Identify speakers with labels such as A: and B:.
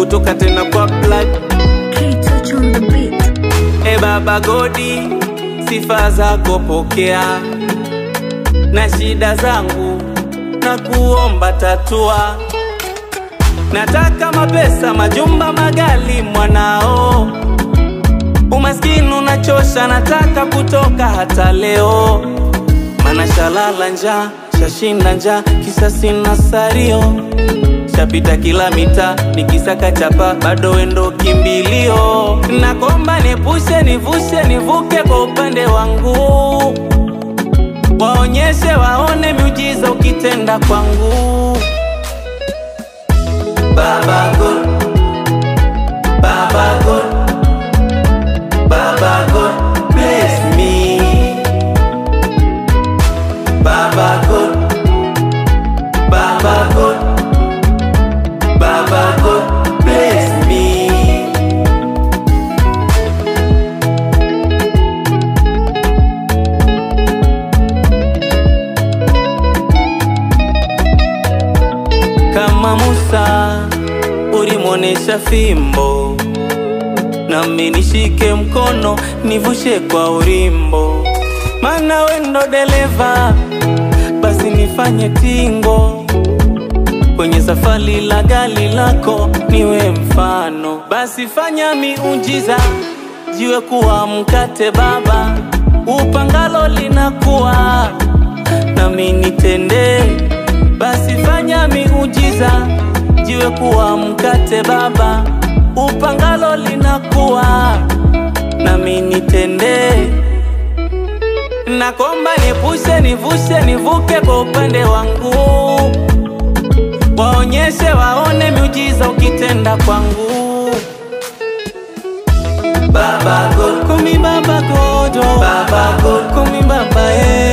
A: kutoka tena kwa blood.
B: K-Touch on the beat.
A: Baba Godi, sifa zako pokea, na shida zangu na kuomba tatua. Nataka mapesa, majumba, magali mwanao. Umaskini unachosha, nataka kutoka hata leo. Mana shalala nja, shashinda nja, kisa sina sario. Shapita kila mita, nikisaka chapa, bado wendo kimbilio. Nakomba nipushe, nivushe, nivuke kwa upande wangu. Waonyeshe waone miujiza ukitenda kwangu. Baba God, Baba God, Baba God, bless me. Baba God, Baba God, Baba God, bless me. Kama Musa ulimwonesha fimbo, nami nishike mkono nivushe kwa urimbo. Mana wendo dereva, basi nifanye tingo. Kwenye safari la gali lako niwe mfano. Basi fanya miujiza, jiwe kuwa mkate baba. Upangalo linakuwa, nami nitende. Basi fanya miujiza, jiwe kuwa mkate baba. Upangalo linakuwa, nami nitende. Nakomba nipushe, nivushe, nivuke kwa upande wangu. Waonyeshe waone miujiza ukitenda kwangu. Baba God, call me Baba God, oh. Baba God, call me Baba, eh.